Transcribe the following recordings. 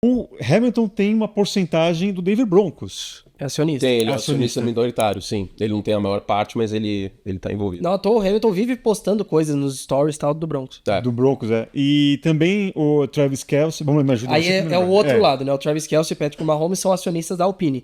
O Hamilton tem uma porcentagem do Denver Broncos. É acionista. Tem, ele é acionista minoritário, sim. Ele não tem a maior parte, mas ele tá envolvido. Não, à toa, o Hamilton vive postando coisas nos stories e tal do Broncos. Do Broncos, E também o Travis Kelce. Vamos me ajudar. Aí é o outro lado, né? O Travis Kelce e o Patrick Mahomes são acionistas da Alpine.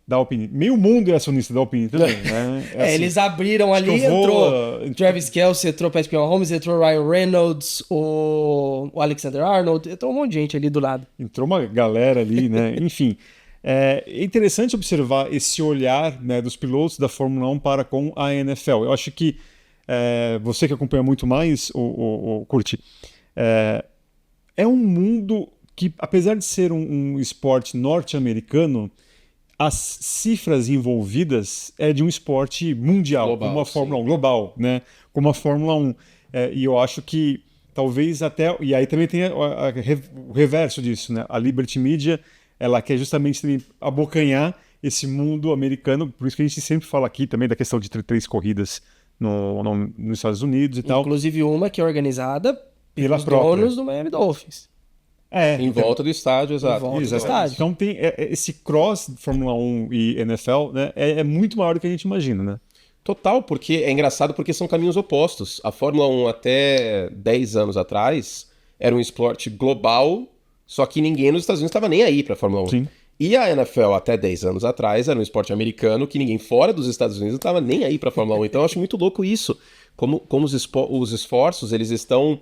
Da Alpine. Meio mundo é acionista da Alpine também, né? Assim, eles abriram ali, entrou Travis Kelce, entrou Patrick Mahomes, entrou Ryan Reynolds, o Alexander Arnold, entrou um monte de gente ali do lado. Entrou uma galera ali, né? Enfim. É interessante observar esse olhar, né, dos pilotos da Fórmula 1 para com a NFL. Eu acho que você que acompanha muito mais, o Curti, é um mundo que, apesar de ser um esporte norte-americano, as cifras envolvidas é de um esporte mundial, global, como a Fórmula 1, global, né? Como a Fórmula 1. E eu acho que talvez até... E aí também tem o reverso disso, né? A Liberty Media, ela quer justamente abocanhar esse mundo americano, por isso que a gente sempre fala aqui também da questão de ter 3 corridas nos Estados Unidos e tal. Inclusive uma que é organizada pelos donos do Miami Dolphins. Em volta do estádio, exato. Em volta do estádio. Então tem esse cross de Fórmula 1 e NFL, né, é muito maior do que a gente imagina, né? Total, porque é engraçado porque são caminhos opostos. A Fórmula 1 até 10 anos atrás era um esporte global, só que ninguém nos Estados Unidos estava nem aí para a Fórmula 1. Sim. E a NFL até 10 anos atrás era um esporte americano que ninguém fora dos Estados Unidos estava nem aí para a Fórmula 1. Então eu acho muito louco isso. Como os esforços eles estão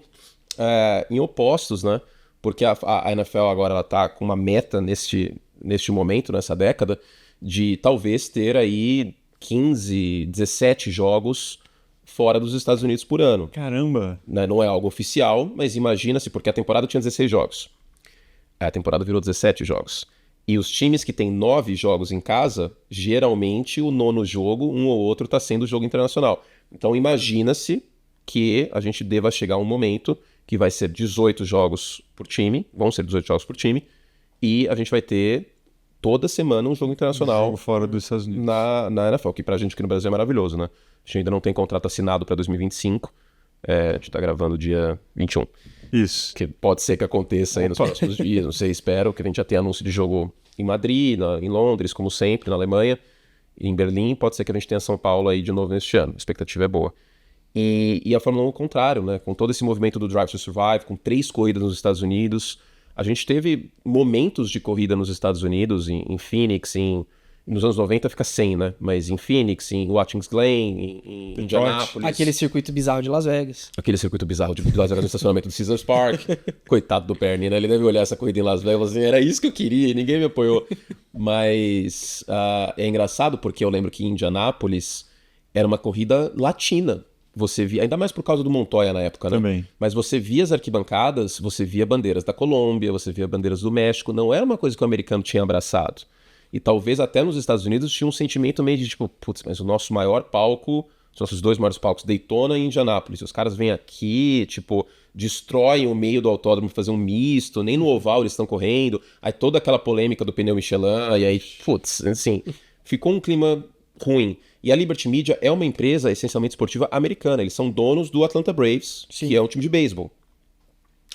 em opostos, né? Porque a NFL agora ela tá com uma meta neste momento, nessa década, de talvez ter aí 15, 17 jogos fora dos Estados Unidos por ano. Caramba! Não é algo oficial, mas imagina-se, porque a temporada tinha 16 jogos. A temporada virou 17 jogos. E os times que têm 9 jogos em casa, geralmente o 9º jogo, um ou outro, está sendo jogo internacional. Então imagina-se que a gente deva chegar a um momento que vai ser 18 jogos por time, vão ser 18 jogos por time, e a gente vai ter toda semana um jogo internacional jogo fora dos Estados Unidos. Na NFL, que pra gente aqui no Brasil é maravilhoso, né? A gente ainda não tem contrato assinado para 2025, a gente tá gravando dia 21. Isso. Que pode ser que aconteça aí nos próximos dias, não sei, espero que a gente já tenha anúncio de jogo em Madrid, em Londres, como sempre, na Alemanha, em Berlim, pode ser que a gente tenha São Paulo aí de novo neste ano, a expectativa é boa. E a Fórmula 1 ao contrário, né? Com todo esse movimento do Drive to Survive, com 3 corridas nos Estados Unidos, a gente teve momentos de corrida nos Estados Unidos, em Phoenix, nos anos 90 fica 100, né? Mas em Phoenix, em Watkins Glen, em Indianápolis. Aquele circuito bizarro de Las Vegas. Aquele circuito bizarro de Las Vegas no estacionamento do Caesars Park. Coitado do Perny, né? Ele deve olhar essa corrida em Las Vegas e assim, era isso que eu queria e ninguém me apoiou. Mas é engraçado porque eu lembro que em Indianápolis era uma corrida latina. Você via, ainda mais por causa do Montoya na época, né? Também. Mas você via as arquibancadas, você via bandeiras da Colômbia, você via bandeiras do México, não era uma coisa que o americano tinha abraçado. E talvez até nos Estados Unidos tinha um sentimento meio de tipo, putz, mas o nosso maior palco, os nossos 2 maiores palcos, Daytona e Indianápolis, os caras vêm aqui, tipo, destroem o meio do autódromo pra fazer um misto, nem no oval eles estão correndo, aí toda aquela polêmica do pneu Michelin, e aí, putz, assim, ficou um clima ruim. E a Liberty Media é uma empresa essencialmente esportiva americana. Eles são donos do Atlanta Braves, Sim. que é um time de beisebol.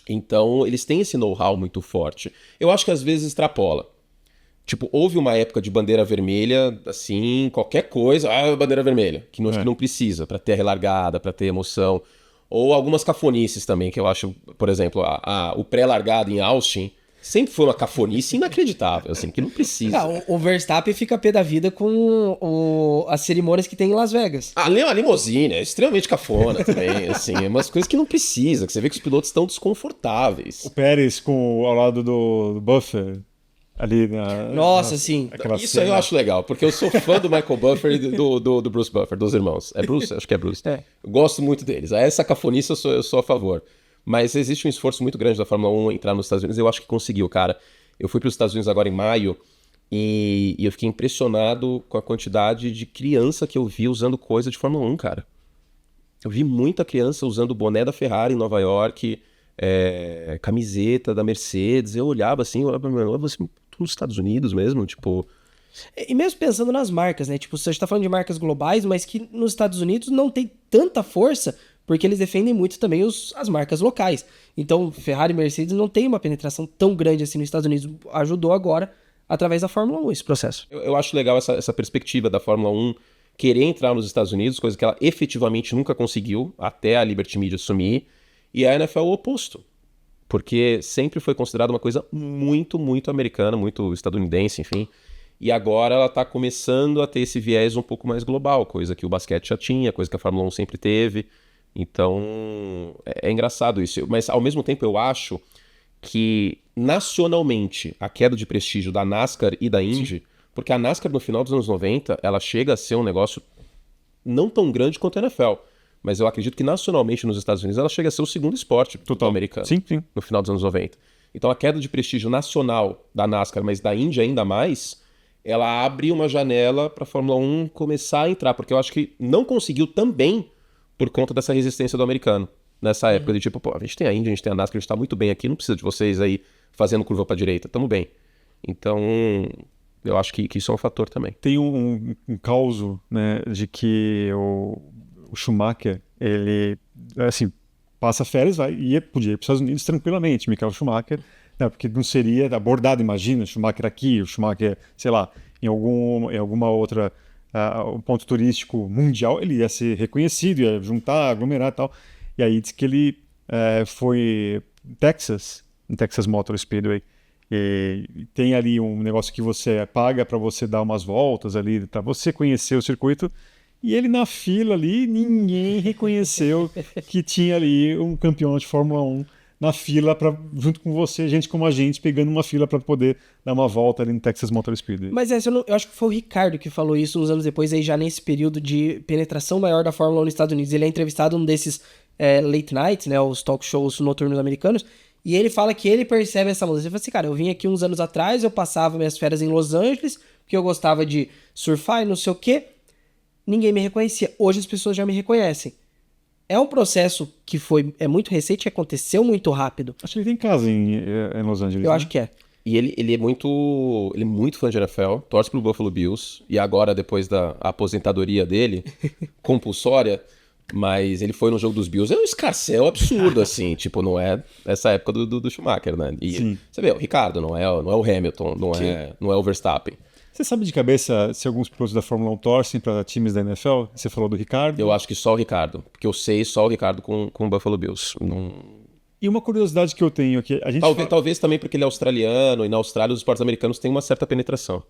Então, eles têm esse know-how muito forte. Eu acho que às vezes extrapola. Tipo, houve uma época de bandeira vermelha, assim, qualquer coisa, bandeira vermelha, que não precisa, pra ter a relargada, pra ter emoção. Ou algumas cafonices também, que eu acho, por exemplo, o pré-largada em Austin sempre foi uma cafonice inacreditável, assim, que não precisa. O Verstappen fica pé da vida com as cerimônias que tem em Las Vegas. A limousine é extremamente cafona também, assim, é umas coisas que não precisa, que você vê que os pilotos estão desconfortáveis. O Pérez ao lado do Buffer, ali Nossa, sim. Isso cena. Aí eu acho legal, porque eu sou fã do Michael Buffer e do Bruce Buffer, dos irmãos. É Bruce? Acho que é Bruce. Eu gosto muito deles. Essa cafonice eu sou a favor. Mas existe um esforço muito grande da Fórmula 1 entrar nos Estados Unidos. Eu acho que conseguiu, cara. Eu fui para os Estados Unidos agora em maio e eu fiquei impressionado com a quantidade de criança que eu vi usando coisa de Fórmula 1, cara. Eu vi muita criança usando o boné da Ferrari em Nova York, camiseta da Mercedes. Eu olhava assim, você nos Estados Unidos mesmo, tipo... E mesmo pensando nas marcas, né? Tipo, você está falando de marcas globais, mas que nos Estados Unidos não tem tanta força porque eles defendem muito também as marcas locais. Então, Ferrari e Mercedes não tem uma penetração tão grande assim nos Estados Unidos. Ajudou agora, através da Fórmula 1, esse processo. Eu acho legal essa perspectiva da Fórmula 1 querer entrar nos Estados Unidos, coisa que ela efetivamente nunca conseguiu, até a Liberty Media assumir, e a NFL é o oposto. Porque sempre foi considerada uma coisa muito, muito americana, muito estadunidense, enfim. E agora ela está começando a ter esse viés um pouco mais global, coisa que o basquete já tinha, coisa que a Fórmula 1 sempre teve. Então, é engraçado isso. Mas, ao mesmo tempo, eu acho que, nacionalmente, a queda de prestígio da NASCAR e da Indy, porque a NASCAR, no final dos anos 90, ela chega a ser um negócio não tão grande quanto a NFL. Mas eu acredito que, nacionalmente, nos Estados Unidos, ela chega a ser o segundo esporte total americano. Sim, sim. No final dos anos 90. Então, a queda de prestígio nacional da NASCAR, mas da Indy ainda mais, ela abre uma janela para a Fórmula 1 começar a entrar. Porque eu acho que não conseguiu também por conta dessa resistência do americano. Nessa época de tipo, pô, a gente tem a Indy, a gente tem a NASCAR, a gente tá muito bem aqui, não precisa de vocês aí fazendo curva pra direita, tamo bem. Então, eu acho que isso é um fator também. Tem um causo, né, de que o Schumacher, ele, assim, passa férias, podia ir para os Estados Unidos tranquilamente, Michael Schumacher, né, porque não seria abordado, imagina, Schumacher aqui, o Schumacher, sei lá, em alguma outra um ponto turístico mundial, ele ia ser reconhecido, ia juntar, aglomerar e tal. E aí diz que ele foi em Texas Motor Speedway, e tem ali um negócio que você paga para você dar umas voltas ali, para você conhecer o circuito, e ele na fila ali, ninguém reconheceu que tinha ali um campeão de Fórmula 1 na fila, junto com você, gente como a gente, pegando uma fila para poder dar uma volta ali no Texas Motor Speedway. Mas eu acho que foi o Ricardo que falou isso uns anos depois, aí já nesse período de penetração maior da Fórmula 1 nos Estados Unidos. Ele é entrevistado num desses late nights, né, os talk shows noturnos americanos, e ele fala que ele percebe essa mudança. Ele fala assim, cara, eu vim aqui uns anos atrás, eu passava minhas férias em Los Angeles, porque eu gostava de surfar e não sei o quê, ninguém me reconhecia. Hoje as pessoas já me reconhecem. É um processo que é muito recente e aconteceu muito rápido. Acho que ele tem casa em Los Angeles. Eu né? acho que é. E ele é muito fã de NFL, torce pro Buffalo Bills, e agora, depois da aposentadoria dele, compulsória, mas ele foi no jogo dos Bills, é um escarcéu absurdo, assim, tipo, não é essa época do Schumacher, né? E Sim. você vê, o Ricardo, não é o Hamilton, não é o Verstappen. Você sabe de cabeça se alguns pilotos da Fórmula 1 torcem para times da NFL? Você falou do Ricardo. Eu acho que só o Ricardo, porque eu sei só o Ricardo com o Buffalo Bills. Não... E uma curiosidade que eu tenho aqui... Talvez também porque ele é australiano, e na Austrália os esportes americanos têm uma certa penetração.